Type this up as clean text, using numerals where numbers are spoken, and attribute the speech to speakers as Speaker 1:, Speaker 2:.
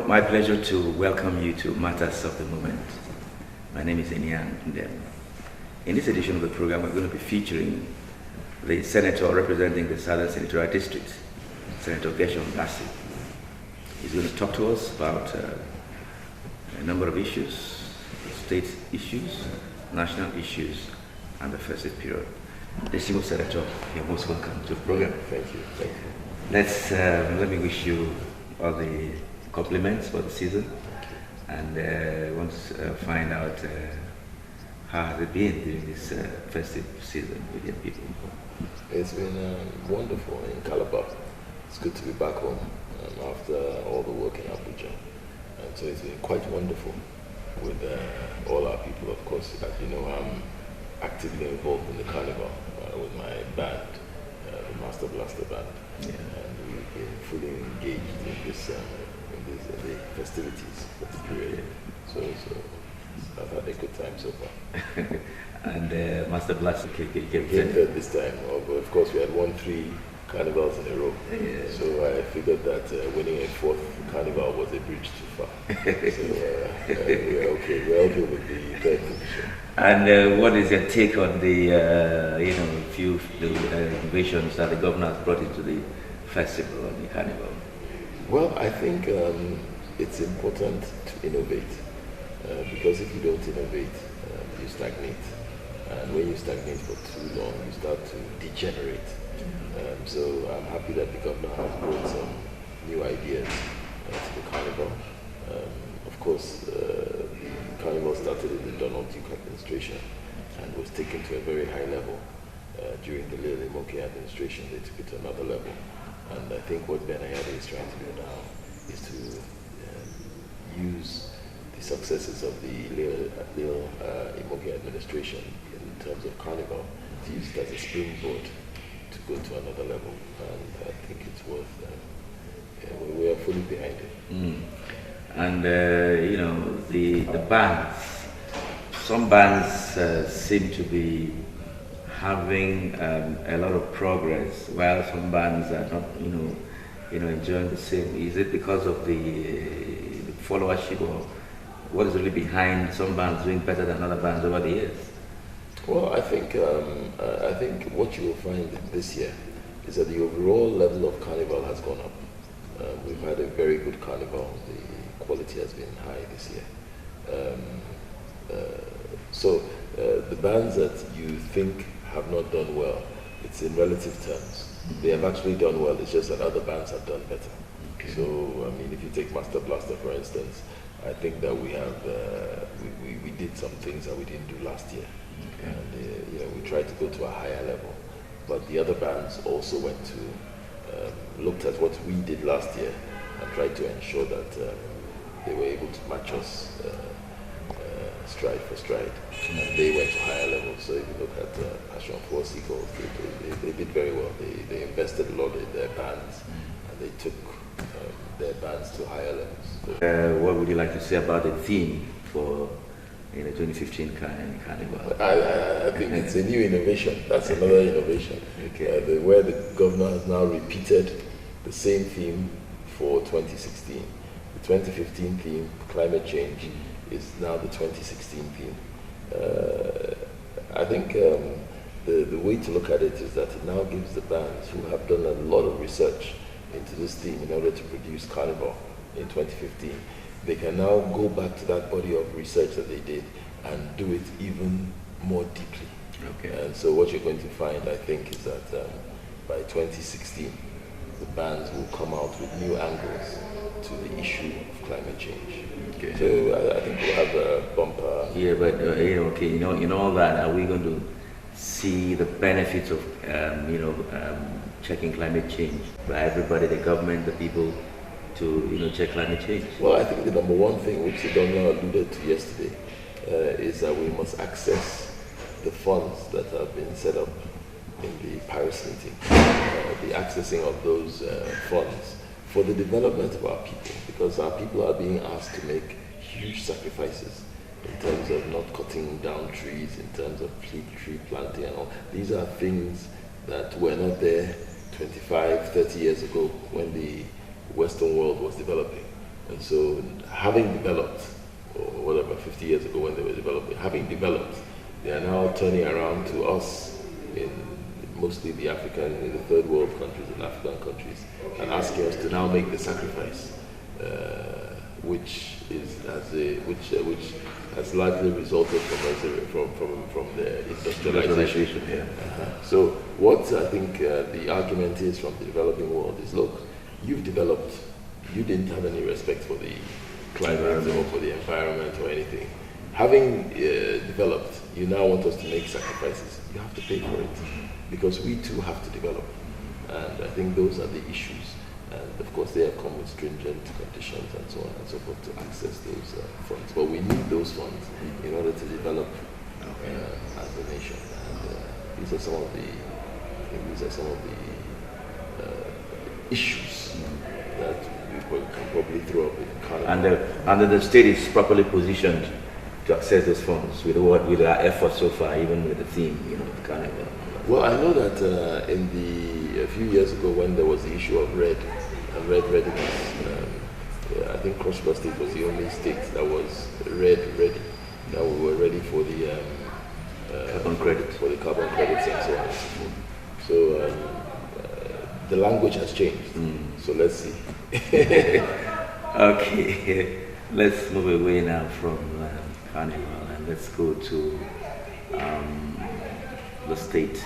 Speaker 1: my pleasure to welcome you to Matters of the Moment. My name is Enian Ndem. In this edition of the program, we're going to be featuring the senator representing the Southern Senatorial District, Senator Gersh. He's going to talk to us about a number of issues, state issues, national issues, and the festive period. Distinguished Senator, you're most welcome to the program.
Speaker 2: Thank you. Thank you.
Speaker 1: Let me wish you all the compliments for the season, and want to find out how has it been during this festive season with your people.
Speaker 2: It's been wonderful in Calabar. It's good to be back home after all the work in Abuja, and so it's been quite wonderful with all our people. Of course, as you know, I'm actively involved in the carnival with my band, the Master Blaster Band, and we've been fully engaged in this. The festivities of the period. So I've had a good time so far.
Speaker 1: And Master Blaster came
Speaker 2: third this time. But of course, we had won 3 carnivals in a row. Yeah. So I figured that winning a 4th carnival was a bridge too far. So we're okay. We're okay with the 3rd position.
Speaker 1: And what is your take on the few innovations that the governor has brought into the festival and the carnival?
Speaker 2: Well, I think it's important to innovate because if you don't innovate, you stagnate. And when you stagnate for too long, you start to degenerate. So I'm happy that the governor has brought some new ideas to the carnival. Of course, the carnival started in the Donald Duke administration and was taken to a very high level. During the Lele Moke administration, they took it to another level. And I think what Benayade is trying to do now is to use the successes of the Lele Imoge administration in terms of carnival to use it as a springboard to go to another level. And I think it's worth, we are fully behind it.
Speaker 1: And, the bands, some bands seem to be having a lot of progress, while some bands are not, enjoying the same. Is it because of the followership, or what is really behind some bands doing better than other bands over the years?
Speaker 2: Well, I think what you will find this year is that the overall level of carnival has gone up. We've had a very good carnival. The quality has been high this year. So the bands that you think have not done well, it's in relative terms. They have actually done well, it's just that other bands have done better. Okay. So, I mean, if you take Master Blaster, for instance, I think that we have, we did some things that we didn't do last year. Okay. And, we tried to go to a higher level. But the other bands also went to, looked at what we did last year and tried to ensure that they were able to match us stride for stride, and they went to higher levels. So if you look at Passion for Seagulls, they did very well. They invested a lot in their bands, and they took their bands to higher levels.
Speaker 1: What would you like to say about the theme for 2015 Carnival?
Speaker 2: I think it's a new innovation. That's another innovation. Okay. Where the governor has now repeated the same theme for 2016. The 2015 theme, climate change, is now the 2016 theme. I think the way to look at it is that it now gives the bands who have done a lot of research into this theme in order to produce Carnival in 2015, they can now go back to that body of research that they did and do it even more deeply. Okay. And so what you're going to find, I think, is that by 2016, the bands will come out with new angles to the issue of climate change. Okay. So I think we'll have a bumper.
Speaker 1: Yeah, but in all that, are we going to see the benefits of checking climate change by everybody, the government, the people, to check climate change?
Speaker 2: Well, I think the number one thing which the governor alluded to yesterday is that we must access the funds that have been set up in the Paris meeting, the accessing of those funds for the development of our people, because our people are being asked to make huge sacrifices in terms of not cutting down trees, in terms of tree planting and all. These are things that were not there 25, 30 years ago when the Western world was developing. And so having developed, or whatever, 50 years ago when they were developing, having developed, they are now turning around to us in mostly the African, in the third world countries and African countries, and asking us to now make the sacrifice, which has largely resulted from the industrialization.
Speaker 1: Yeah.
Speaker 2: So what I think the argument is from the developing world is, look, you've developed, you didn't have any respect for the climate or for the environment or anything. Having developed, you now want us to make sacrifices. You have to pay for it, because we too have to develop. And I think those are the issues. And of course, they have come with stringent conditions and so on and so forth to access those funds. But we need those funds in order to develop as a nation. And these are some of the issues that we can probably throw up in Canada.
Speaker 1: And the state is properly positioned to access those funds with our efforts so far, even with the theme, the carnival.
Speaker 2: Well, I know that a few years ago when there was the issue of red readiness, I think Cross River State was the only state that was ready, that we were ready for the
Speaker 1: carbon credits.
Speaker 2: For the carbon credits and so on and so forth. So the language has changed. So let's see.
Speaker 1: Okay, let's move away now from carnival and let's go to the state.